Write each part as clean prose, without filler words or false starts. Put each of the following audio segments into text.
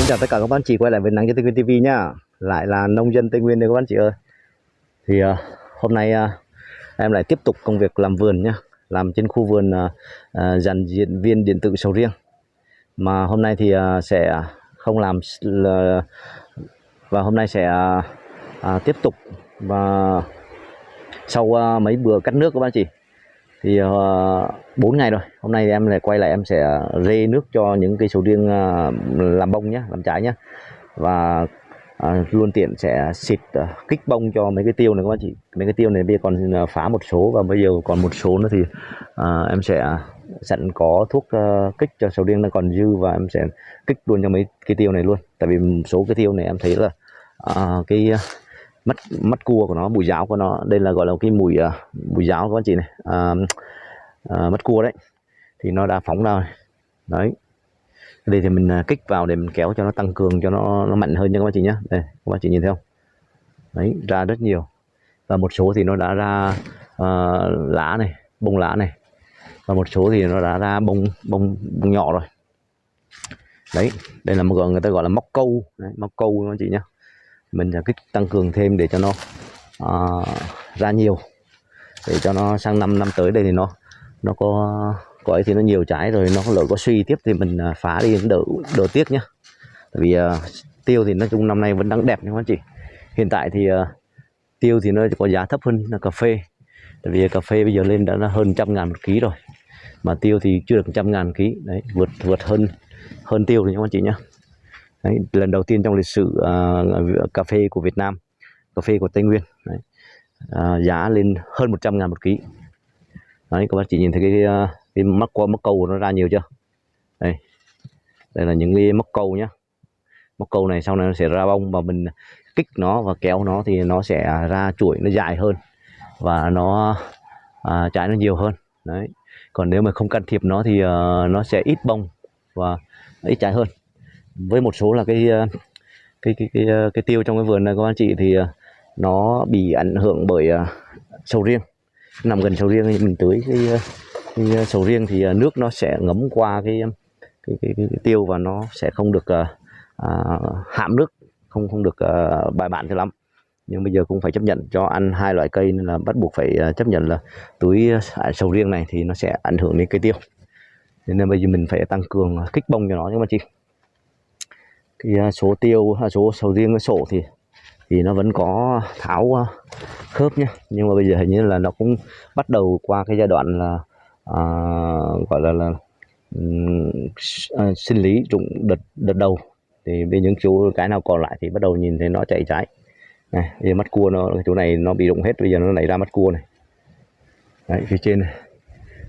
Chào tất cả các bạn chị quay lại với Nắng Trên Tây Nguyên TV nhá. Lại là nông dân Tây Nguyên đây các bạn chị ơi. Thì hôm nay em lại tiếp tục công việc làm vườn nhá, làm trên khu vườn dàn diện viên điện tử sầu riêng. Mà hôm nay thì sẽ không làm và hôm nay sẽ tiếp tục và sau mấy bữa cắt nước các bạn chị. Thì 4 ngày rồi, hôm nay em lại quay lại, em sẽ rê nước cho những cây sầu riêng làm bông nhé, làm trái nhé. Và luôn tiện sẽ xịt kích bông cho mấy cái tiêu này các bạn chị. Mấy cái tiêu này bây giờ còn phá một số và bây giờ còn một số nữa thì em sẽ sẵn có thuốc kích cho sầu riêng nó còn dư, và em sẽ kích luôn cho mấy cái tiêu này luôn. Tại vì một số cái tiêu này em thấy là cái mắt cua của nó, mùi giáo của nó, đây là gọi là cái mùi giáo các bạn chị này, mắt cua đấy, thì nó đã phóng ra đấy. Đây thì mình kích vào để mình kéo cho nó tăng cường, cho nó mạnh hơn nha các bạn chị nhé. Đây các bạn chị nhìn thấy không, đấy, ra rất nhiều. Và một số thì nó đã ra lá này, bông lá này, và một số thì nó đã ra bông nhỏ rồi đấy. Đây là một người ta gọi là móc câu đấy, móc câu các bạn chị nhé. Mình sẽ kích tăng cường thêm để cho nó ra nhiều, để cho nó sang năm tới đây thì nó có ấy thì nó nhiều trái rồi, nó lỡ có suy tiếp thì mình phá đi đỡ tiếc nhá. Tại vì tiêu thì nói chung năm nay vẫn đang đẹp nha các anh chị. Hiện tại thì tiêu thì nó có giá thấp hơn là cà phê, tại vì cà phê bây giờ lên đã là hơn 100.000 một ký rồi, mà tiêu thì chưa được 100.000 ký đấy, vượt hơn tiêu rồi nha các anh chị nhá. Đấy, lần đầu tiên trong lịch sử cà phê của Việt Nam, cà phê của Tây Nguyên đấy, giá lên hơn 100.000 một ký. Đấy, các bạn chỉ nhìn thấy cái móc câu nó ra nhiều chưa. Đây là những cái móc câu nhá. Móc câu này sau này nó sẽ ra bông, và mình kích nó và kéo nó thì nó sẽ ra chuỗi nó dài hơn, và nó trái nó nhiều hơn đấy. Còn nếu mà không can thiệp nó thì nó sẽ ít bông và ít trái hơn. Với một số là cái tiêu trong cái vườn này các anh chị thì nó bị ảnh hưởng bởi sầu riêng. Nằm gần sầu riêng thì mình tưới cái sầu riêng thì nước nó sẽ ngấm qua cái tiêu, và nó sẽ không được hãm nước, không được bài bản cho lắm. Nhưng bây giờ cũng phải chấp nhận cho ăn hai loại cây, nên là bắt buộc phải chấp nhận là tưới sầu riêng này thì nó sẽ ảnh hưởng đến cây tiêu. Nên bây giờ mình phải tăng cường kích bông cho nó các bạn chị. Cái số tiêu, số sầu riêng cái sổ thì nó vẫn có tháo khớp nhé, nhưng mà bây giờ hình như là nó cũng bắt đầu qua cái giai đoạn là gọi là sinh lý rụng đợt đầu. Thì bên những chỗ cái nào còn lại thì bắt đầu nhìn thấy nó chạy trái này. Bây giờ mắt cua nó, chỗ này nó bị rụng hết, bây giờ nó nảy ra mắt cua này đấy, phía trên này.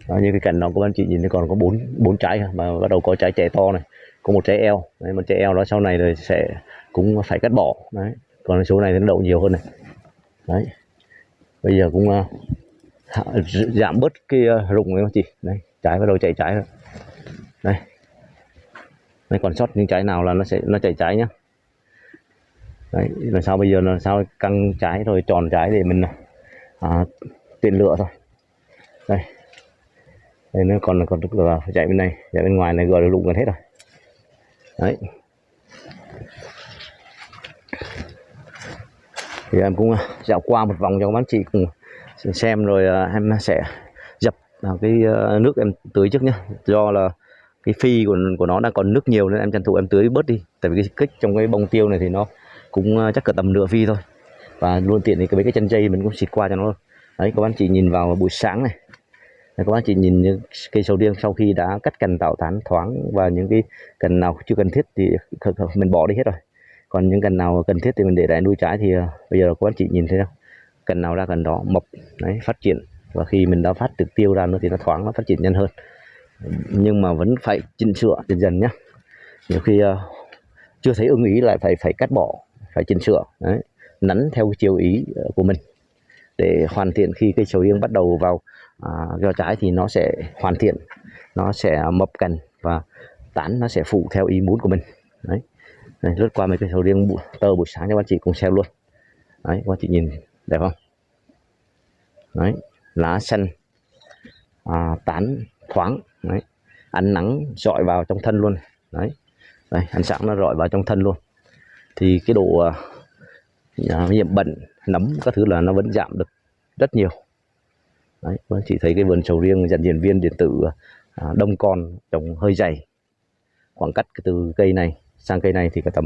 Đó, như cái cành nó của anh chị nhìn thấy còn có bốn trái, mà bắt đầu có trái trẻ to này, có một trái eo đấy, một trái eo đó sau này rồi sẽ cũng phải cắt bỏ đấy. Còn số này thì nó đậu nhiều hơn này đấy. Bây giờ cũng giảm bớt cái rụng đấy anh chị. Đây trái bắt đầu chạy trái rồi đây. Đây còn sót những trái nào là nó chạy trái nhá. Đấy, là sao bây giờ là sao căng trái rồi tròn trái để mình tiện lựa thôi. Đây nó còn tức là phải chạy bên này, chạy bên ngoài này gọi là rụng gần hết rồi đấy. Thì em cũng dạo qua một vòng cho các bạn chị cùng xem, rồi em sẽ dập cái nước em tưới trước nhé. Do là cái phi của nó đang còn nước nhiều nên em tranh thủ em tưới bớt đi, tại vì cái kích trong cái bông tiêu này thì nó cũng chắc cả tầm nửa phi thôi, và luôn tiện thì mấy cái chân dây mình cũng xịt qua cho nó. Đấy, các bạn chị nhìn vào buổi sáng này. Đấy, các bạn chị nhìn những cây sầu riêng sau khi đã cắt cành tạo tán thoáng, và những cái cành nào chưa cần thiết thì mình bỏ đi hết rồi. Còn những cành nào cần thiết thì mình để lại nuôi trái. Thì bây giờ các bạn chị nhìn thấy không, cành nào ra cành đó mọc đấy, phát triển, và khi mình đã phát được tiêu ra nữa thì nó thoáng, nó phát triển nhanh hơn. Nhưng mà vẫn phải chỉnh sửa dần dần nhé. Nhiều khi chưa thấy ưng ý lại phải cắt bỏ, phải chỉnh sửa đấy, nắn theo cái chiều ý của mình để hoàn thiện. Khi cây sầu riêng bắt đầu vào cho trái thì nó sẽ hoàn thiện, nó sẽ mập cành và tán nó sẽ phụ theo ý muốn của mình đấy. Đây, lướt qua mấy cây sầu riêng buổi sáng cho các chị cùng xem luôn đấy. Các chị nhìn đẹp không đấy, lá xanh, tán thoáng đấy, ánh nắng rọi vào trong thân luôn đấy. Đây, ánh sáng nó rọi vào trong thân luôn, thì cái độ nhiễm bệnh, nấm các thứ là nó vẫn giảm được rất nhiều. Đấy, chị thấy cái vườn sầu riêng dàn diễn viên điện tử đông con, trồng hơi dày, khoảng cách từ cây này sang cây này thì có tầm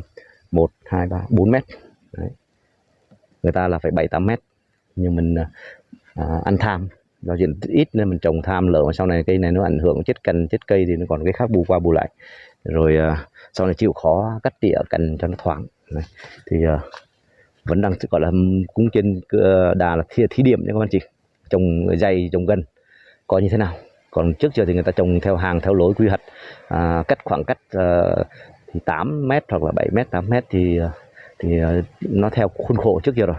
1, 2, 3, 4 mét. Đấy. Người ta là phải 7, 8 mét, nhưng mình ăn tham, do diện tích ít nên mình trồng tham, lỡ mà sau này cây này nó ảnh hưởng chết cành chết cây thì nó còn cái khác bù qua bù lại, rồi sau này chịu khó cắt tỉa cành cho nó thoáng. Đấy. Thì vẫn đang gọi là cũng trên đà là thí điểm nha các anh chị, trồng dày trồng gần coi như thế nào. Còn trước giờ thì người ta trồng theo hàng theo lối quy hoạch, cách khoảng cách thì 8 mét hoặc là 7 mét 8 mét thì nó theo khuôn khổ trước giờ rồi,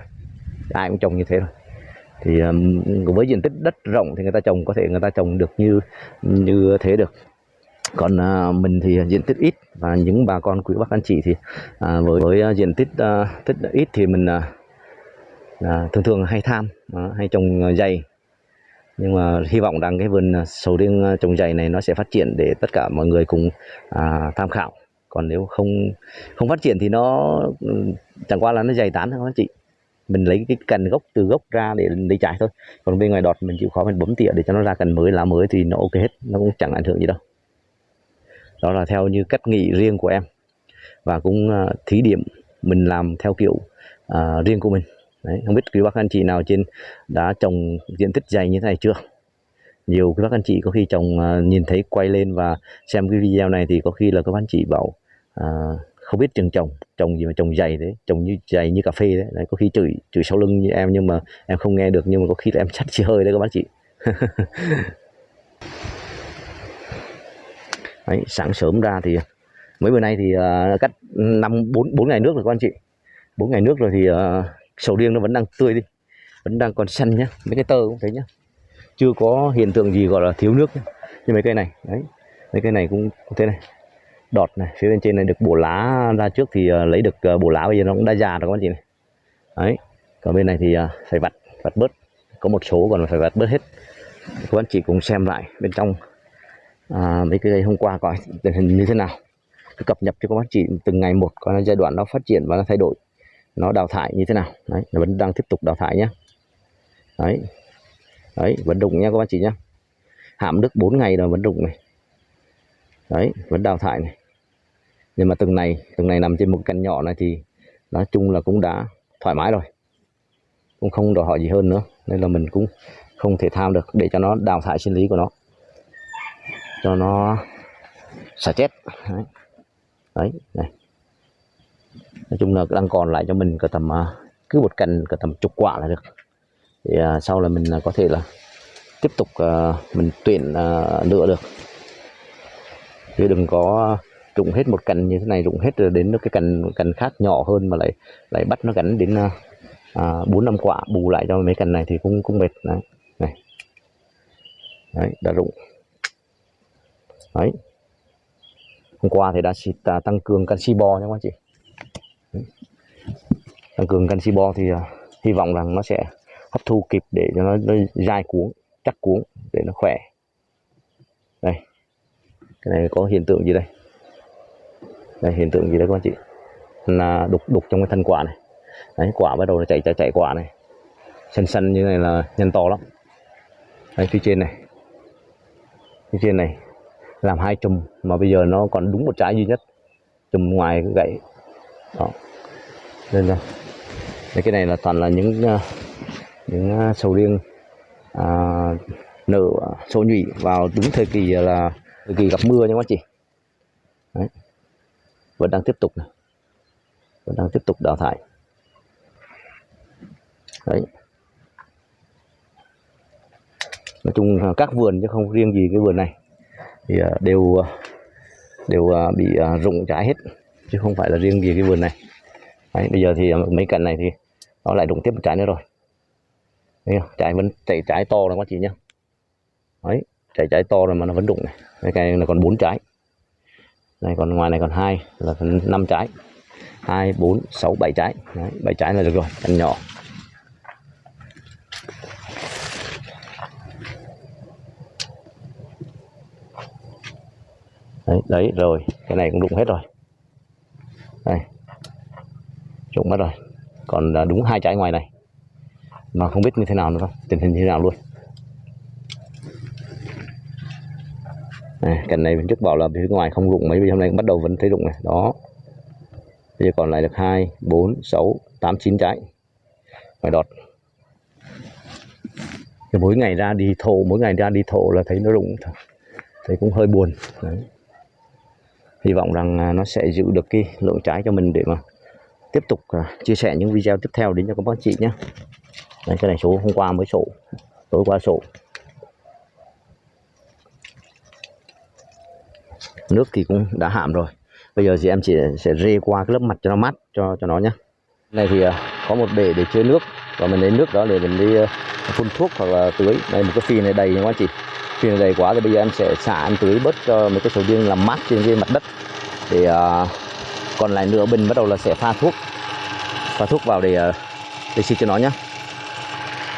ai cũng trồng như thế rồi. Thì với diện tích đất rộng thì người ta trồng, có thể người ta trồng được như thế được. Còn mình thì diện tích ít, và những bà con quý bác anh chị thì với diện tích ít thì mình thường thường hay tham, hay trồng dày. Nhưng mà hy vọng rằng cái vườn sầu riêng trồng dày này nó sẽ phát triển để tất cả mọi người cùng tham khảo. Còn nếu không phát triển thì nó chẳng qua là nó dày tán thôi các anh chị. Mình lấy cái cành gốc từ gốc ra để lấy trái thôi. Còn bên ngoài đọt mình chịu khó mình bấm tỉa để cho nó ra cành mới, lá mới thì nó ok hết, nó cũng chẳng ảnh hưởng gì đâu. Đó là theo như cách nghĩ riêng của em, và cũng thí điểm mình làm theo kiểu riêng của mình. Đấy, không biết quý bác anh chị nào trên đã trồng diện tích dày như thế này chưa? Nhiều quý bác anh chị có khi trồng nhìn thấy quay lên và xem cái video này thì có khi là các anh chị bảo không biết trồng gì mà trồng dày đấy, trồng như dày như cà phê đấy. Đấy, có khi chửi sau lưng như em, nhưng mà em không nghe được, nhưng mà có khi là em chắt xì hơi đấy các bác chị. Đấy, sáng sớm ra thì mấy bữa nay thì cắt 4 ngày nước rồi các anh chị. 4 ngày nước rồi thì sầu riêng nó vẫn đang tươi đi, vẫn đang còn xanh nhá, mấy cái tơ cũng thấy nhá, chưa có hiện tượng gì gọi là thiếu nước nhá. Như mấy cây này đấy, mấy cây này cũng thế này, đọt này, phía bên trên này được bổ lá ra trước thì lấy được bổ lá, bây giờ nó cũng đã già rồi các anh chị này. Đấy, còn bên này thì phải vặt bớt, có một số còn phải vặt bớt hết. Các anh chị cùng xem lại bên trong mấy cái cây hôm qua coi tình hình như thế nào, cứ cập nhật cho các bác chị từng ngày một, coi giai đoạn nó phát triển và nó thay đổi, nó đào thải như thế nào. Đấy, nó vẫn đang tiếp tục đào thải nhé. Đấy, vẫn đụng nha các bác chị nhé. Hãm nước 4 ngày rồi vẫn đụng này. Đấy, vẫn đào thải này. Nhưng mà từng này nằm trên một cành nhỏ này thì nói chung là cũng đã thoải mái rồi, cũng không đòi hỏi gì hơn nữa, nên là mình cũng không thể tham được, để cho nó đào thải sinh lý của nó, cho nó xả chết. Đấy này, nói chung là đang còn lại cho mình có tầm cứ một cành có tầm chục quả là được, thì sau là mình có thể là tiếp tục mình tuyển lựa được, chứ đừng có rụng hết một cành như thế này, rụng hết rồi đến cái cành khác nhỏ hơn mà lại bắt nó gắn đến 4-5 quả bù lại cho mấy cành này thì cũng mệt. Đấy này, đấy đã rụng. Đấy, hôm qua thì đã xịt tăng cường canxi bo nha các anh chị. Tăng cường canxi bo thì hy vọng rằng nó sẽ hấp thu kịp để cho nó dai cuống, chắc cuống để nó khỏe. Đây, cái này có hiện tượng gì đây? Đây, hiện tượng gì đây các anh chị? Là đục trong cái thân quả này. Đấy, quả bắt đầu là chạy quả này, xanh như này là nhân to lắm. Đây, phía trên này làm 2 chùm mà bây giờ nó còn đúng một trái duy nhất, chùm ngoài cái gãy đó. Nên là cái này là toàn là những sầu riêng nở sổ nhụy vào đúng thời kỳ là thời kỳ gặp mưa nha các chị. Đấy, vẫn đang tiếp tục này, vẫn đang tiếp tục đào thải. Đấy, nói chung các vườn chứ không riêng gì cái vườn này thì đều bị rụng trái hết, chứ không phải là riêng gì cái vườn này. Đấy, bây giờ thì mấy cành này thì nó lại rụng tiếp một trái nữa rồi. Thấy không? Trái vẫn chảy trái to rồi các chị nhé. Đấy, chảy trái to rồi mà nó vẫn rụng này. Cái cây này còn 4 trái. Này còn ngoài này còn 2 là 5 trái. 2, 4, 6, 7 trái. Đấy, 7 trái là được rồi, cành nhỏ. Đấy rồi, cái này cũng rụng hết rồi. Đây, rụng mất rồi, còn đúng 2 trái ngoài này mà không biết như thế nào nữa, tình hình như thế nào luôn. Này, cành này trước bảo là phía ngoài không rụng mấy, bây giờ hôm nay bắt đầu vẫn thấy rụng này đó. Bây giờ còn lại được 2, 4, 6, 8, 9 trái ngoài đọt. Thì mỗi ngày ra đi thổ là thấy nó rụng, thấy cũng hơi buồn. Đấy. Hy vọng rằng nó sẽ giữ được cái lượng trái cho mình để mà tiếp tục chia sẻ những video tiếp theo đến cho các bác chị nhé. Đấy, cái này số hôm qua mới sổ, tối qua sổ. Nước thì cũng đã hạm rồi. Bây giờ thì em chỉ sẽ rê qua cái lớp mặt cho nó mát cho nó nhé. Này thì có một bể để chứa nước, và mình lấy nước đó để mình đi phun thuốc hoặc là tưới. Đây một cái phi này đầy nha các anh chị. Phi này đầy quá thì bây giờ em sẽ xả em tưới bớt cho mấy cái sầu riêng làm mát trên cái mặt đất. Để còn lại nửa bình bắt đầu là sẽ pha thuốc vào để xịt cho nó nhé.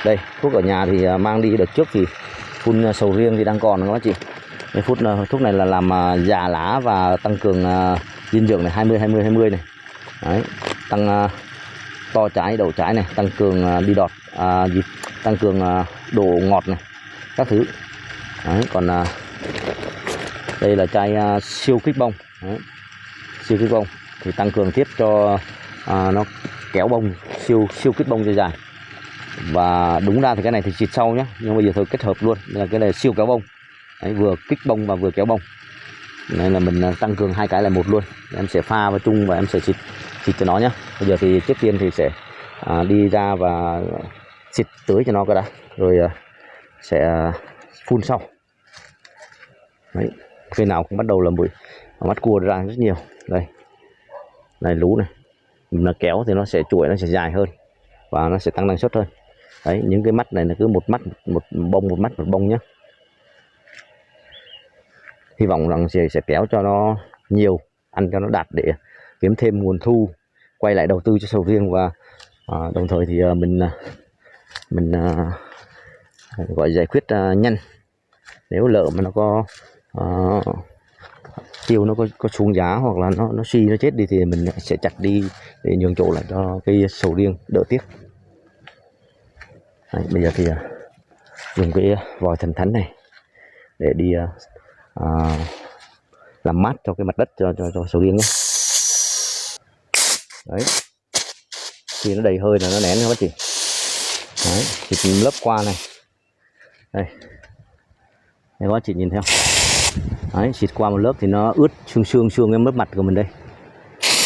Đây thuốc ở nhà thì mang đi đợt trước thì phun sầu riêng thì đang còn các anh chị. Cái thuốc này là làm già lá và tăng cường dinh dưỡng này, 20 này. Đấy, tăng to trái, đậu trái này, tăng cường đi đọt, tăng cường độ ngọt này, các thứ. Đấy, còn đây là chai siêu kích bông. Đấy, siêu kích bông thì tăng cường tiếp cho nó kéo bông, siêu kích bông dây dài. Và đúng ra thì cái này thì xịt sau nhé, nhưng bây giờ thôi kết hợp luôn là cái này siêu kéo bông. Đấy, vừa kích bông và vừa kéo bông. Đây là mình tăng cường hai cái là một luôn. Em sẽ pha vào chung và em sẽ xịt cho nó nhé. Bây giờ thì trước tiên thì sẽ đi ra và xịt tưới cho nó cái đã, rồi sẽ phun sau. Đấy, khi nào cũng bắt đầu là bụi mắt cua ra rất nhiều. Đây, này lú này, mình kéo thì nó sẽ chuỗi, nó sẽ dài hơn và nó sẽ tăng năng suất hơn. Đấy, những cái mắt này là cứ một mắt một bông nhé. Hy vọng rằng sẽ kéo cho nó nhiều, ăn cho nó đạt để kiếm thêm nguồn thu, quay lại đầu tư cho sầu riêng. Và đồng thời thì mình gọi giải quyết nhanh. Nếu lỡ mà nó có tiêu nó có xuống giá hoặc là nó suy, nó chết đi thì mình sẽ chặt đi để nhường chỗ lại cho cây sầu riêng đỡ tiếc. Đấy, bây giờ thì dùng cái vòi thần thánh này để đi làm mát cho cái mặt đất cho sầu riêng nhé. Đấy, khi nó đầy hơi là nó nén các chị. Đấy, xịt lớp qua này. Đây các chị nhìn theo. Đấy, xịt qua một lớp thì nó ướt xương cái lớp mặt của mình đây,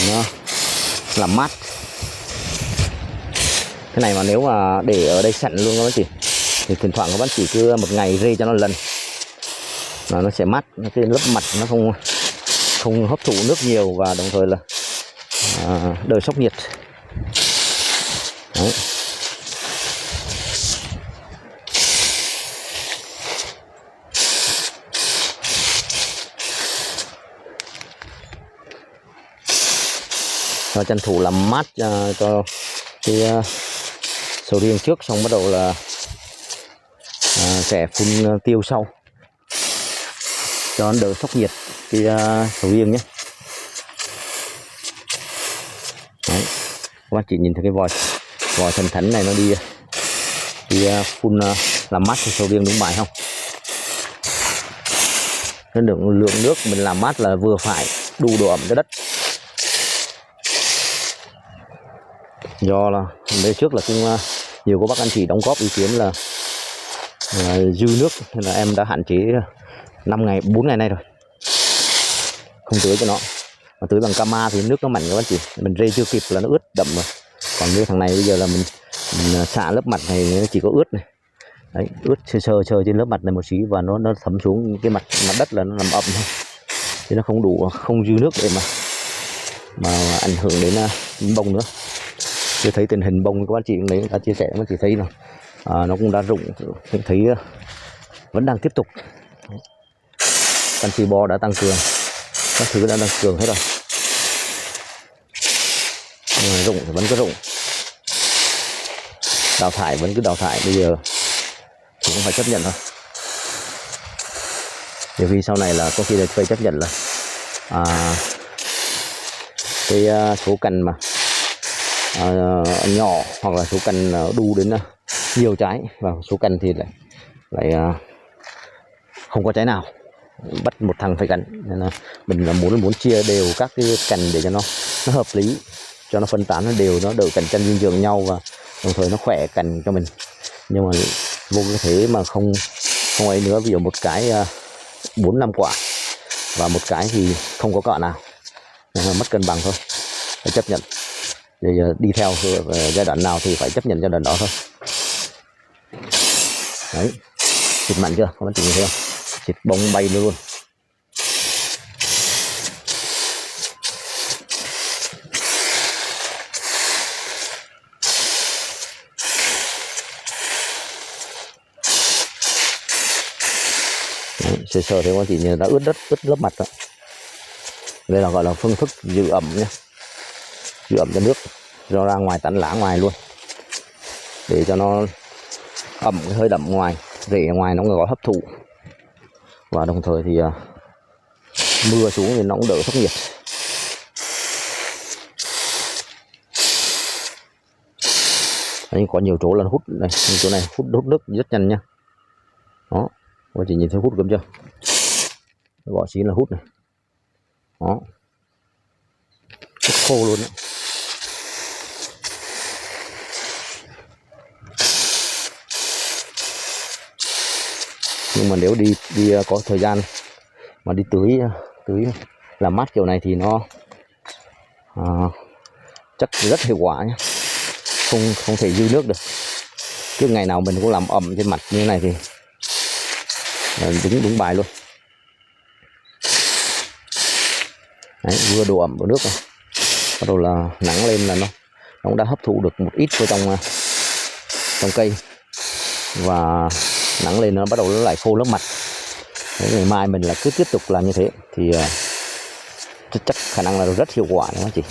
nó làm mát. Cái này mà nếu mà để ở đây sẵn luôn các bác chị, thì thỉnh thoảng các bác chỉ cứ một ngày rê cho nó lần là nó sẽ mát, cái lớp mặt nó không hấp thụ nước nhiều và đồng thời là đỡ sốc nhiệt. Đấy. Và tranh thủ làm mát cho cái sầu riêng trước, xong bắt đầu là sẽ phun tiêu sau cho nó đỡ sốc nhiệt cái sầu riêng nhé. Đấy, các bác chị nhìn thấy cái vòi thần thánh này nó đi phun làm mát cho sầu riêng đúng bài không? Cái lượng nước mình làm mát là vừa phải, đủ độ ẩm cho đất. Do là đây trước là cũng nhiều các bác anh chị đóng góp ý kiến là dư nước, nên là em đã hạn chế 4 ngày nay rồi không tưới cho nó. Mà tưới bằng Kama thì nước nó mặn các bác chị, mình rê chưa kịp là nó ướt đậm rồi. Còn như thằng này bây giờ là mình xả lớp mặt này nó chỉ có ướt này. Đấy, ướt sơ trên lớp mặt này một xí và nó thấm xuống cái mặt đất là nó làm ẩm thôi, thì nó không dư nước để mà ảnh hưởng đến bông nữa. Chưa thấy tình hình bông các bác chị đấy đã chia sẻ, mà chỉ thấy là nó cũng đã rụng, thấy vẫn đang tiếp tục. Canxi bo đã tăng cường, các thứ đã tăng cường hết rồi, nhưng mà rụng thì vẫn cứ rụng, đào thải vẫn cứ đào thải. Bây giờ thì cũng phải chấp nhận thôi. Bởi vì sau này là có khi là phải chấp nhận là cái số cành mà nhỏ, hoặc là số cành đu đến nhiều trái, và số cành thì lại không có trái nào, bắt một thằng phải cành. Nên là mình là muốn chia đều các cái cành để cho nó hợp lý, cho nó phân tán nó đều, nó đỡ cạnh tranh dinh dưỡng nhau, và đồng thời nó khỏe cành cho mình. Nhưng mà vô cái thế mà không ấy nữa, ví dụ một cái 4-5 quả và một cái thì không có quả nào, mất cân bằng thôi, phải chấp nhận. Để đi theo giai đoạn nào thì phải chấp nhận giai đoạn đó thôi. Đấy, thịt mặn chưa các bạn, thấy không, thịt bông bay luôn. Sờ thì các chị nhìn đã ướt lớp mặt đó. Đây là gọi là phương thức giữ ẩm nhé, giữ ẩm cho nước, cho ra ngoài tán lá ngoài luôn, để cho nó ẩm cái hơi đậm ngoài, rễ ngoài nó có hấp thụ, và đồng thời thì mưa xuống thì nó cũng đỡ sốc nhiệt. Đấy, có nhiều chỗ là hút này, chỗ này hút nước rất nhanh nha. Đó, các chị nhìn thấy hút cấm chưa, gọi xí là hút này. Đó, hút khô luôn đấy. Nhưng mà nếu đi có thời gian mà đi tưới làm mát kiểu này thì nó chắc rất hiệu quả nhé, không thể dư nước được. Chứ ngày nào mình cũng làm ẩm trên mặt như thế này thì đúng bài luôn. Đấy, vừa độ ẩm của nước này, bắt đầu là nắng lên là nó cũng đã hấp thụ được một ít vào trong cây, và nắng lên nó bắt đầu nó lại khô lớp mặt. Đấy, ngày mai mình là cứ tiếp tục làm như thế thì chắc khả năng là rất hiệu quả đúng không chị.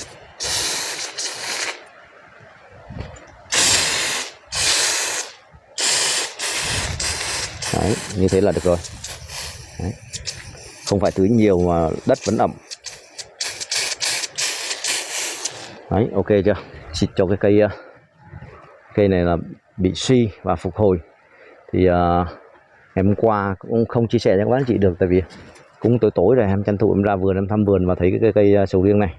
Đấy, như thế là được rồi. Đấy, không phải tưới nhiều mà đất vẫn ẩm. Đấy, ok chưa, xịt cho cái cây này là bị suy và phục hồi. Thì ngày hôm qua cũng không chia sẻ cho các bạn chị được, tại vì cũng tối rồi, em tranh thủ em ra vườn em thăm vườn và thấy cái cây sầu riêng này.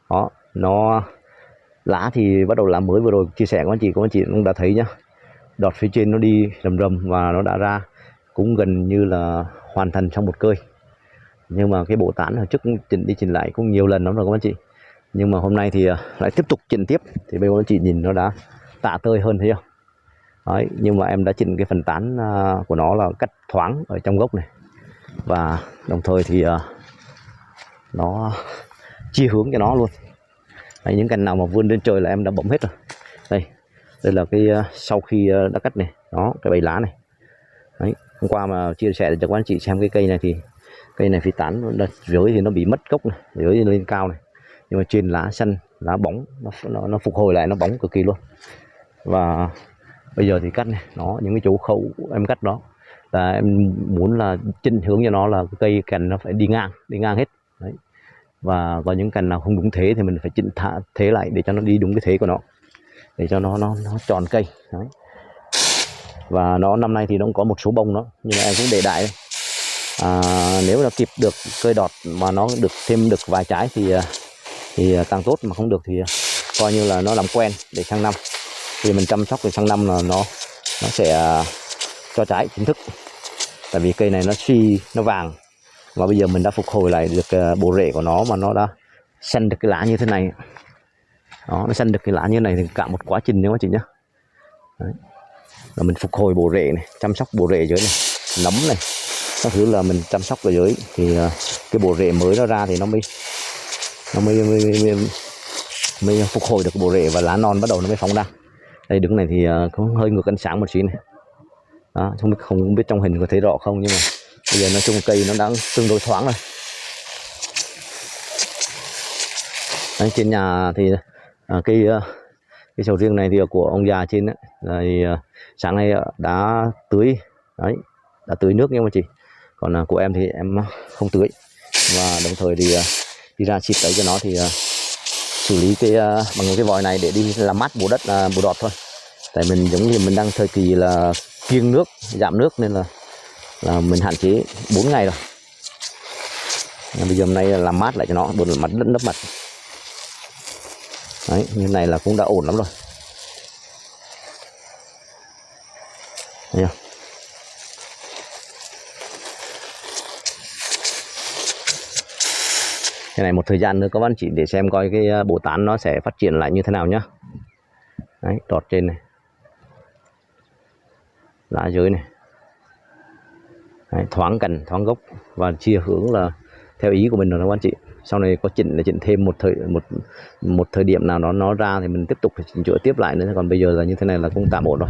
Đó, nó lá thì bắt đầu lá mới, vừa rồi chia sẻ với các anh chị cũng đã thấy nhá, đọt phía trên nó đi rầm và nó đã ra, cũng gần như là hoàn thành trong một cơi. Nhưng mà cái bộ tán hồi trước chỉnh đi chỉnh lại cũng nhiều lần lắm rồi các anh chị. Nhưng mà hôm nay thì lại tiếp tục chỉnh tiếp, thì bây giờ các anh chị nhìn nó đã tạ tơi hơn, thấy không. Đấy, nhưng mà em đã chỉnh cái phần tán của nó là cắt thoáng ở trong gốc này, và đồng thời thì nó chia hướng cho nó luôn. Đấy, những cành nào mà vươn lên trời là em đã bấm hết rồi. Đây là cái sau khi đã cắt này, đó cái bầy lá này. Đấy, hôm qua mà chia sẻ cho các anh chị xem cái cây này, thì cây này phi tán dưới thì nó bị mất gốc này, dưới thì lên cao này, nhưng mà trên lá xanh, lá bóng, nó phục hồi lại, nó bóng cực kỳ luôn. Và bây giờ thì cắt này, nó những cái chỗ khâu em cắt đó là em muốn là chỉnh hướng cho nó là cái cây cành nó phải đi ngang hết. Đấy, và có những cành nào không đúng thế thì mình phải chỉnh thế lại để cho nó đi đúng cái thế của nó, để cho nó tròn cây. Đấy, và nó năm nay thì nó cũng có một số bông đó, nhưng mà em cũng để đại. Nếu là kịp được cây đọt mà nó được thêm được vài trái thì càng tốt, mà không được thì coi như là nó làm quen để sang năm thì mình chăm sóc, thì sang năm là nó sẽ cho trái chính thức. Tại vì cây này nó suy, nó vàng, và bây giờ mình đã phục hồi lại được bộ rễ của nó, mà nó đã xanh được cái lá như thế này. Đó, nó xanh được cái lá như thế này thì cả một quá trình nữa chị nhé. Đấy, là mình phục hồi bộ rễ này, chăm sóc bộ rễ dưới này, nấm này, các thứ là mình chăm sóc ở dưới, thì cái bộ rễ mới nó ra thì nó mới phục hồi được bộ rễ, và lá non bắt đầu nó mới phóng ra. Đây đứng này thì cũng hơi ngược ánh sáng một xí này. Đó, không biết trong hình có thấy rõ không, nhưng mà bây giờ nói chung cây nó đã tương đối thoáng rồi. Đấy, trên nhà thì cái sầu riêng này thì của ông già trên đấy, thì sáng nay đã tưới. Đấy, đã tưới nước nha mà chị. Còn của em thì em không tưới, và đồng thời thì đi ra xịt đấy cho nó thì xử lý bằng cái vòi này để đi làm mát bổ đất, bổ đọt thôi. Tại mình giống như mình đang thời kỳ là kiêng nước, giảm nước nên là mình hạn chế 4 ngày rồi. Bây giờ hôm nay là làm mát lại cho nó, bột mặt đất lấp mặt. Đấy, như này là cũng đã ổn lắm rồi. Thấy không? Cái này một thời gian nữa các bạn chỉ để xem coi cái bộ tán nó sẽ phát triển lại như thế nào nhá. Đấy, đọt trên này, lá dưới này. Đấy, thoáng cành, thoáng gốc và chia hướng là theo ý của mình rồi các anh chị. Sau này có chỉnh để chỉnh thêm một thời điểm nào đó nó ra thì mình tiếp tục phải chỉnh chữa tiếp lại nữa. Còn bây giờ là như thế này là cũng tạm ổn rồi.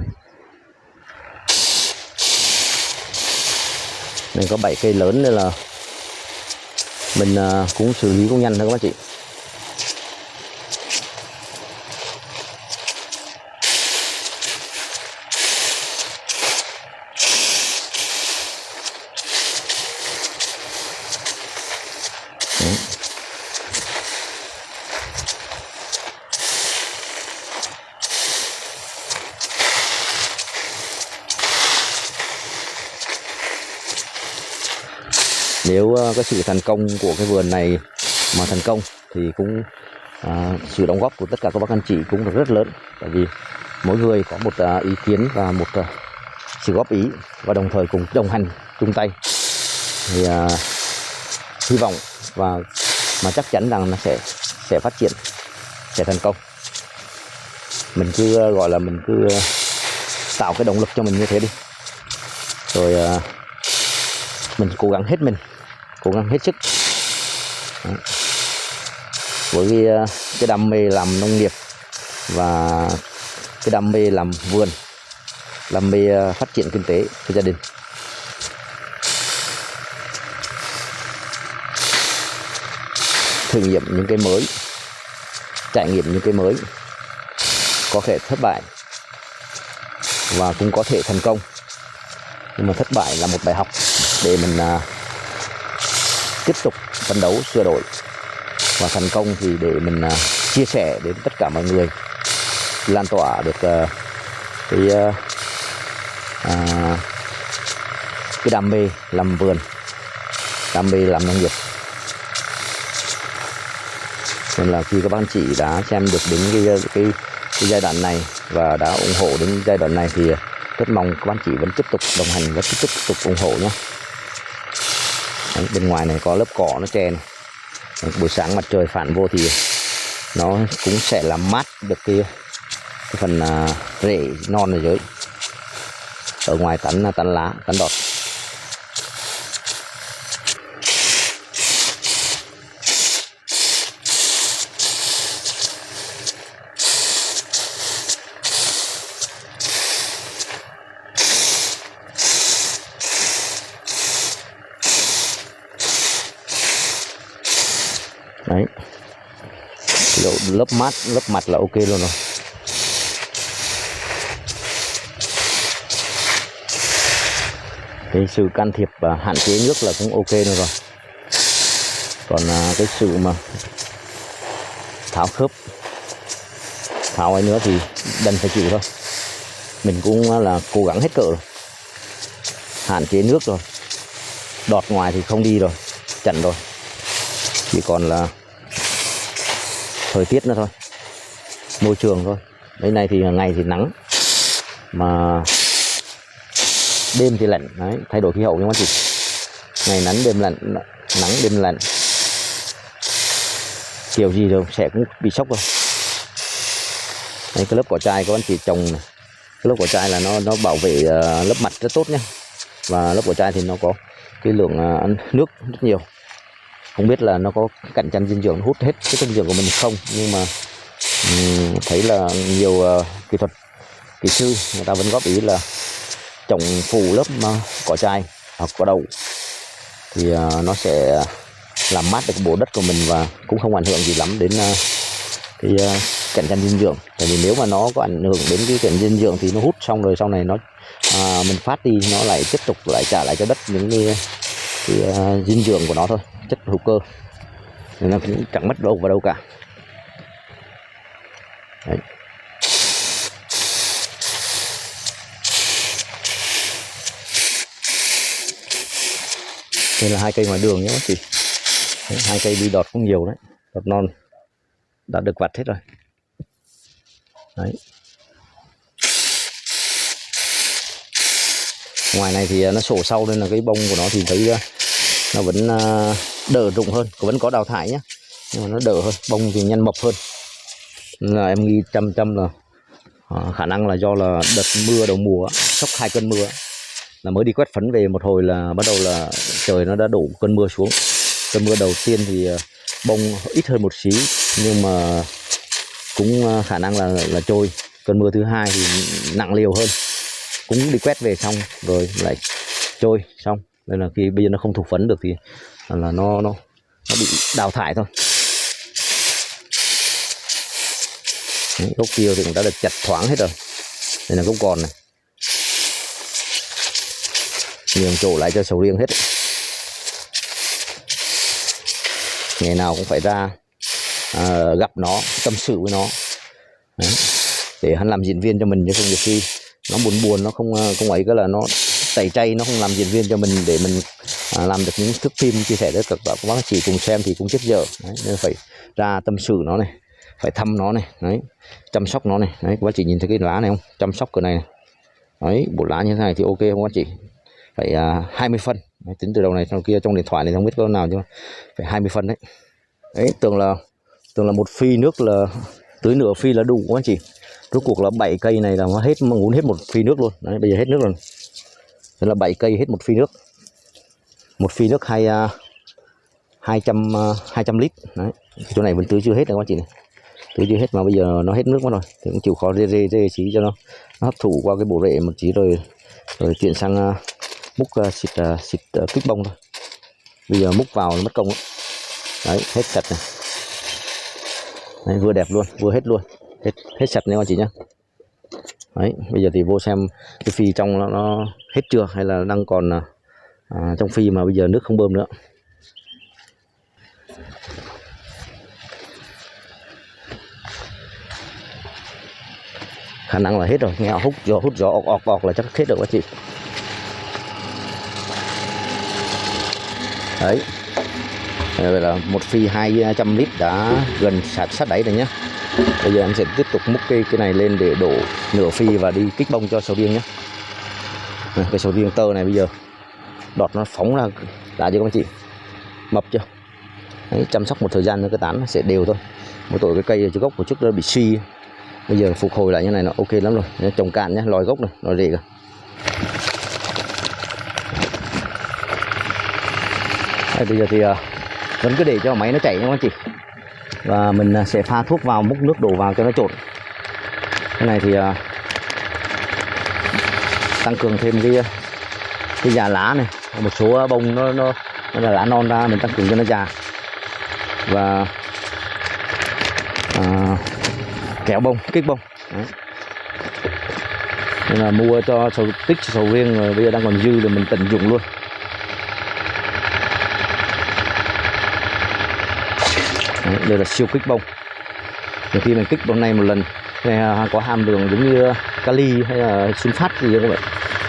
Nên có 7 cây lớn nên là mình cũng xử lý cũng nhanh thôi các anh chị. Nếu có sự thành công của cái vườn này mà thành công thì cũng sự đóng góp của tất cả các bác anh chị cũng rất lớn. Tại vì mỗi người có một ý kiến và một sự góp ý và đồng thời cùng đồng hành chung tay thì hy vọng và mà chắc chắn rằng nó sẽ phát triển, sẽ thành công. Mình cứ gọi là mình cứ tạo cái động lực cho mình như thế đi, rồi mình cố gắng hết mình, cố gắng hết sức. Đấy. Với cái đam mê làm nông nghiệp và cái đam mê làm vườn, đam mê phát triển kinh tế của gia đình. Thử nghiệm những cái mới, trải nghiệm những cái mới, có thể thất bại và cũng có thể thành công. Nhưng mà thất bại là một bài học để mình tiếp tục phấn đấu sửa đổi, và thành công thì để mình chia sẻ đến tất cả mọi người, lan tỏa được cái đam mê làm vườn, đam mê làm nông nghiệp. Nên là khi các bạn chị đã xem được đến cái giai đoạn này và đã ủng hộ đến giai đoạn này thì rất mong các bạn chị vẫn tiếp tục đồng hành và tiếp tục ủng hộ nhé. Đấy, bên ngoài này có lớp cỏ nó che này. Buổi sáng mặt trời phản vô thì nó cũng sẽ làm mát được cái phần rễ non ở dưới. Ở ngoài tán lá, tán đọt. Đấy, lớp mát, lớp mặt là ok luôn rồi. Cái sự can thiệp và hạn chế nước là cũng ok nữa rồi. Còn cái sự mà tháo khớp, tháo ấy nữa thì đành phải chịu thôi. Mình cũng là cố gắng hết cỡ rồi, hạn chế nước rồi, đọt ngoài thì không đi rồi, chặn rồi, chỉ còn là thời tiết nữa thôi, môi trường thôi. Đây này thì ngày thì nắng mà đêm thì lạnh. Đấy, thay đổi khí hậu nha các chị. Ngày nắng đêm lạnh, nắng đêm lạnh, kiểu gì rồi sẽ cũng bị sốc rồi. Đây, cái lớp cỏ chai các anh chị trồng này, cái lớp cỏ chai là nó bảo vệ lớp mặt rất tốt nhé. Và lớp cỏ chai thì nó có cái lượng nước rất nhiều. Không biết là nó có cạnh tranh dinh dưỡng, hút hết cái dinh dưỡng của mình không, nhưng mà thấy là nhiều kỹ sư người ta vẫn góp ý là trồng phủ lớp cỏ chai hoặc cỏ đậu thì nó sẽ làm mát được bộ đất của mình và cũng không ảnh hưởng gì lắm đến cái cạnh tranh dinh dưỡng. Tại vì nếu mà nó có ảnh hưởng đến cái cạnh dinh dưỡng thì nó hút xong rồi sau này nó mình phát đi nó lại tiếp tục lại trả lại cho đất những cái dinh dưỡng của nó thôi, chất hữu cơ, nên nó cũng chẳng mất đâu vào đâu cả. Đấy. Đây là 2 cây ngoài đường nhé các chị. Đấy, 2 cây đi đọt cũng nhiều đấy, đọt non đã được vặt hết rồi. Đấy. Ngoài này thì nó sổ sau nên là cái bông của nó thì thấy nó vẫn đỡ rụng hơn, vẫn có đào thải nhé, nhưng mà nó đỡ hơn, bông thì nhanh mập hơn. Nên là em nghi trăm là khả năng là do là đợt mưa đầu mùa, sốc 2 cơn mưa là mới đi quét phấn về một hồi là bắt đầu là trời nó đã đổ cơn mưa xuống. Cơn mưa đầu tiên thì bông ít hơn một xí, nhưng mà cũng khả năng là trôi. Cơn mưa thứ hai thì nặng liều hơn, cũng đi quét về xong rồi lại trôi xong, nên là khi bây giờ nó không thục phấn được thì là nó bị đào thải thôi. Đấy, gốc kia thì cũng đã được chặt thoáng hết rồi. Đây là gốc còn này, nhường chỗ lại cho sầu riêng hết. Ngày nào cũng phải ra gặp nó, tâm sự với nó. Đấy, để hắn làm diễn viên cho mình, chứ không nhiều khi nó buồn nó không ấy, cái là nó tẩy chay, nó không làm diễn viên cho mình để mình làm được những thước phim chia sẻ với các bác chị cùng xem thì cũng chết dở. Đấy, nên phải ra tâm sự nó này, phải thăm nó này, đấy, chăm sóc nó này. Đấy, các bác chị nhìn thấy cái lá này không, chăm sóc cái này, này. Đấy, bộ lá như thế này thì ok không các bác chị, phải 20 phân. Đấy, tính từ đầu này sang kia, trong điện thoại này không biết có nào chứ phải 20 phân đấy. Đấy, tưởng là một phi nước là tưới nửa phi là đủ các bác chị. Rốt cuộc là 7 cây này là nó hết, ngốn hết một phi nước luôn. Đấy, bây giờ hết nước rồi. Thế là 7 cây hết một phi nước. Một phi nước 200 lít. Đấy. Chỗ này vẫn tưới chưa hết đâu các bác chị này. Tưới chưa hết mà bây giờ nó hết nước mất rồi. Thì cũng chịu khó rê xí cho nó hấp thụ qua cái bộ rễ một tí rồi chuyển sang múc xịt kích bông thôi. Bây giờ múc vào nó mất công đó. Đấy, hết sạch này. Đấy, vừa đẹp luôn, vừa hết luôn. Hết sạch nha các chị nhá. Đấy, bây giờ thì vô xem cái phi trong nó hết chưa, hay là đang còn trong phi mà bây giờ nước không bơm nữa. Khả năng là hết rồi, nghe hút gió ọc là chắc hết rồi các chị. Đấy, vậy là một phi 200 lít đã gần sát đáy rồi nhé. Bây giờ em sẽ tiếp tục múc cái này lên để đổ nửa phi và đi kích bông cho sầu riêng nhé. Cái sầu riêng tơ này bây giờ đọt nó phóng ra đã chưa các chị, mập chưa. Đấy, chăm sóc một thời gian nữa cái tán nó sẽ đều thôi. Mỗi tội cái cây ở gốc của trước nó bị suy, bây giờ phục hồi lại như này nó ok lắm rồi. Trồng cạn nhé, lòi gốc này, lòi rễ kìa. Đấy, bây giờ thì vẫn cứ để cho máy nó chảy nha các chị, và mình sẽ pha thuốc vào, múc nước đổ vào cho nó trộn. Cái này thì tăng cường thêm cái già lá này, một số bông nó là lá non ra, mình tăng cường cho nó già và kéo bông, kích bông. Đấy. Nên là mua cho sầu riêng rồi bây giờ đang còn dư thì mình tận dụng luôn. Đấy, đây là siêu kích bông. Nhiều khi mình kích bông này một lần này có hàm lượng giống như kali hay là sunfat gì như vậy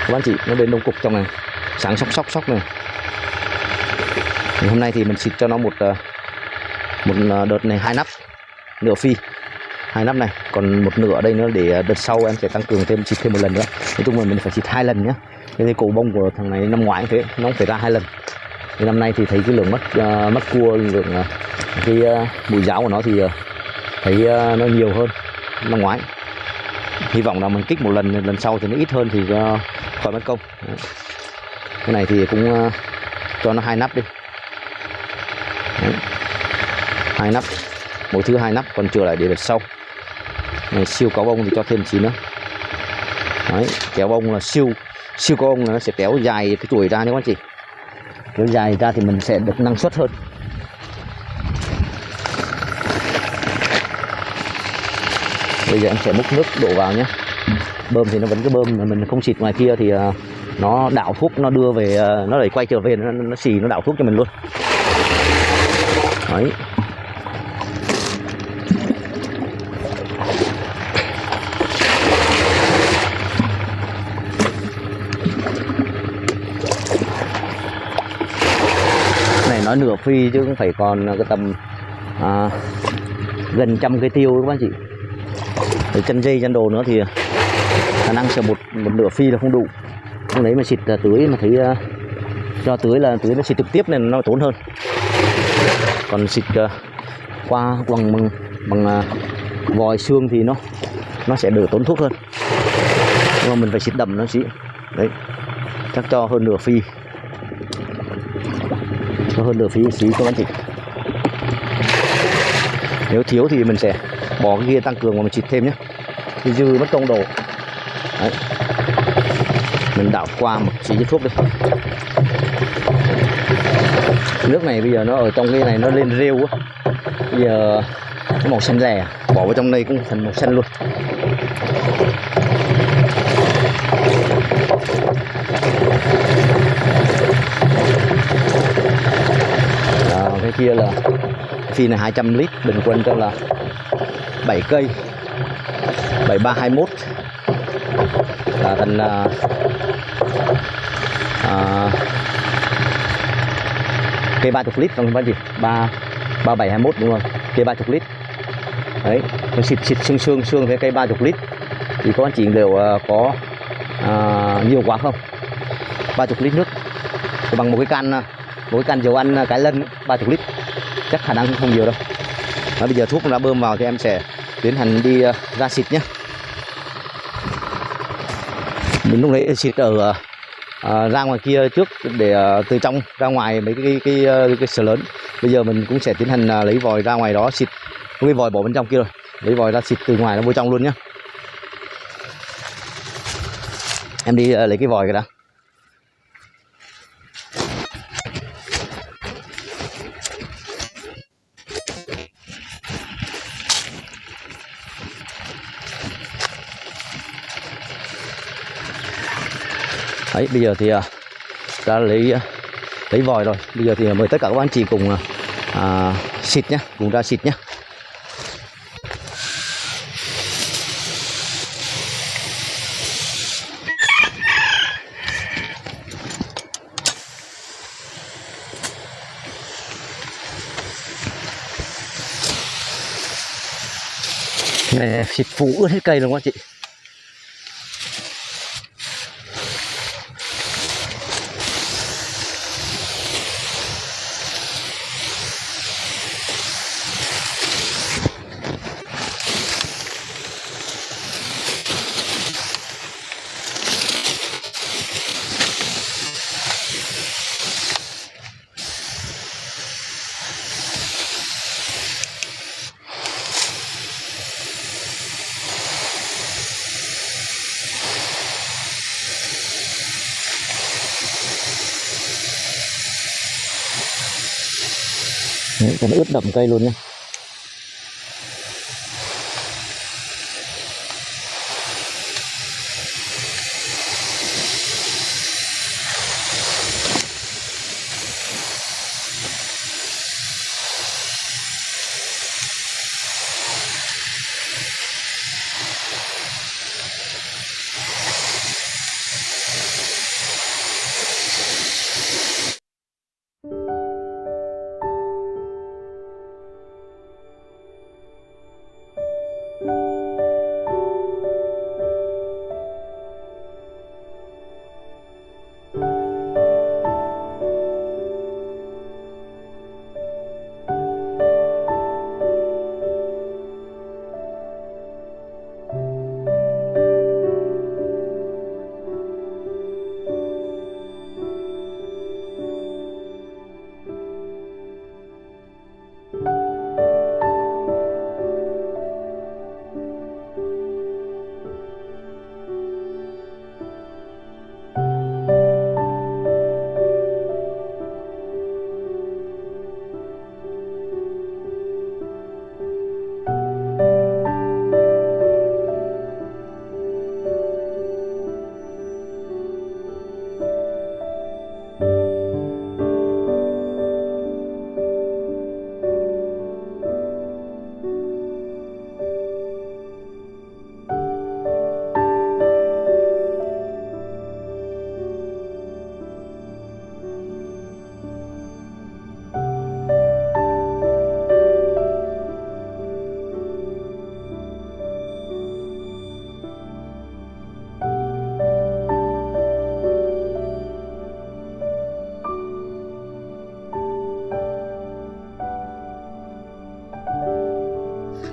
các bạn chị, nó bên đông cục trong này sáng sóc này. Hôm nay thì mình xịt cho nó một đợt này 2 nắp, nửa phi 2 nắp này, còn một nửa đây nữa để đợt sau em sẽ tăng cường thêm, xịt thêm một lần nữa. Nói chung là mình phải xịt 2 lần nhé. Cái cổ bông của thằng này năm ngoái cũng thế, nó cũng phải ra 2 lần. Thì năm nay thì thấy cái lượng mất cua, lượng cái bụi ráo của nó thì thấy nó nhiều hơn năm ngoái. Hy vọng là mình kích một lần sau thì nó ít hơn thì khỏi mất công. Đấy. Cái này thì cũng cho nó 2 nắp đi. Đấy. 2 nắp, mỗi thứ 2 nắp, còn chừa lại để đợt sau. Này siêu có bông thì cho thêm xí nữa. Đấy, kéo bông là siêu có bông là nó sẽ kéo dài cái chuỗi ra nha các chị. Kéo dài ra thì mình sẽ được năng suất hơn. Bây giờ em sẽ múc nước đổ vào nhé. Bơm thì nó vẫn cứ bơm, mà mình không xịt ngoài kia thì nó đảo thuốc, nó đưa về, nó đẩy quay trở về, nó xì, nó đảo thuốc cho mình luôn. Đấy. nửa phi chứ không phải còn cái tầm gần 100 cây tiêu các bác chị. Để chân dây chân đồ nữa thì khả năng sẽ một nửa phi là không đủ. Lúc đấy mà xịt tưới mà thấy cho tưới là tưới nó xịt trực tiếp nên nó tốn hơn. Còn xịt qua bằng vòi xương thì nó sẽ đỡ tốn thuốc hơn. Nhưng mà mình phải xịt đậm nó chị. Đấy. Chắc cho hơn nửa phi. Cho hơn nửa phi xí các anh chị. Nếu thiếu thì mình sẽ bỏ cái kia tăng cường và mình xịt thêm nhé. Thì dư mất công đổ. Đấy. Mình đảo qua một xí thuốc đi. Nước này bây giờ nó ở trong cái này nó lên rêu á. Bây giờ nó màu xanh lè, bỏ vào trong đây cũng thành màu xanh luôn. Cái kia là phi này 200 lít, bình quân cho là 7 cây 7321 là thành cây 30 lít không phải gì 3721 đúng rồi, cây 30 lít đấy. Nó xịt xương với cây 30 lít thì có anh chị đều có nhiều quá không? 30 lít nước bằng một cái can dầu ăn cái lân 30 lít chắc khả năng không nhiều đâu. Bây giờ thuốc đã bơm vào thì em sẽ tiến hành đi ra xịt nhé. Mình lúc đấy xịt ở ra ngoài kia trước để từ trong ra ngoài mấy cái sờ lớn. Bây giờ mình cũng sẽ tiến hành lấy vòi ra ngoài đó xịt, cái vòi bỏ bên trong kia rồi, lấy vòi ra xịt từ ngoài nó vô trong luôn nhé. Em đi lấy cái vòi cái đã. Đấy, bây giờ thì ra lấy vòi rồi. Bây giờ thì mời tất cả các anh chị cùng xịt nhé, cùng ra xịt nhé. Này, xịt phủ ướt hết cây luôn các anh chị. Đấy, còn ướt đậm cây luôn nhé.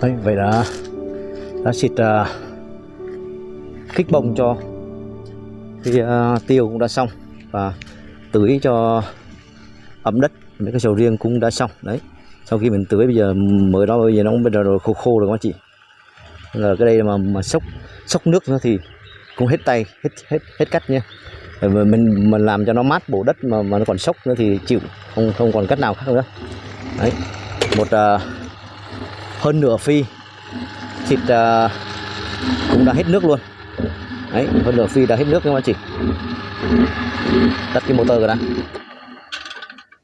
Đấy, vậy là đã xịt kích bông cho cái tiêu cũng đã xong, và tưới cho ẩm đất mấy cái sầu riêng cũng đã xong. Đấy, sau khi mình tưới bây giờ mới đó, bây giờ nó cũng bây giờ rồi khô khô rồi các anh chị. Là cái đây mà sốc nước nữa thì cũng hết tay, hết cách nha. Mình làm cho nó mát bộ đất mà nó còn sốc nữa thì chịu, không còn cách nào khác nữa. Đấy, một hơn nửa phi xịt cũng đã hết nước luôn. Đấy, hơn nửa phi đã hết nước các anh chị. Tắt cái motor rồi đã.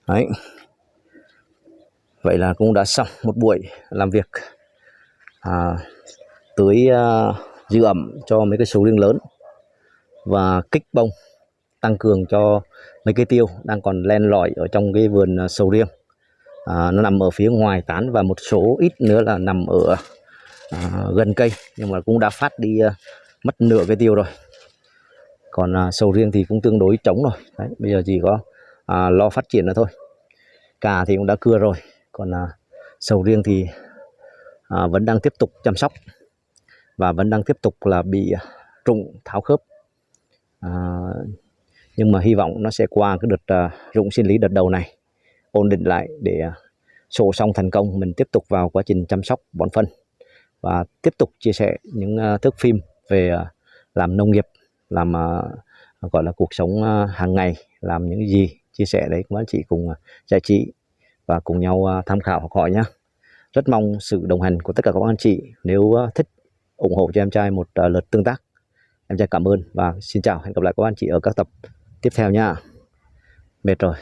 Đấy, vậy là cũng đã xong một buổi làm việc tưới giữ ẩm cho mấy cái sầu riêng lớn và kích bông tăng cường cho mấy cây tiêu đang còn len lỏi ở trong cái vườn sầu riêng. Nó nằm ở phía ngoài tán và một số ít nữa là nằm ở gần cây, nhưng mà cũng đã phát đi mất nửa cây tiêu rồi. Còn sầu riêng thì cũng tương đối trống rồi. Đấy, bây giờ chỉ có lo phát triển nữa thôi. Cà thì cũng đã cưa rồi, còn sầu riêng thì vẫn đang tiếp tục chăm sóc và vẫn đang tiếp tục là bị rụng tháo khớp. Nhưng mà hy vọng nó sẽ qua cái đợt rụng sinh lý đợt đầu này, ổn định lại để sổ xong thành công. Mình tiếp tục vào quá trình chăm sóc bón phân và tiếp tục chia sẻ những thước phim về làm nông nghiệp, làm gọi là cuộc sống hàng ngày, làm những gì chia sẻ đấy các anh chị cùng giải trí và cùng nhau tham khảo học hỏi nhé. Rất mong sự đồng hành của tất cả các anh chị. Nếu thích ủng hộ cho em trai một lượt tương tác, em trai cảm ơn và xin chào. Hẹn gặp lại các anh chị ở các tập tiếp theo nha. Mệt rồi.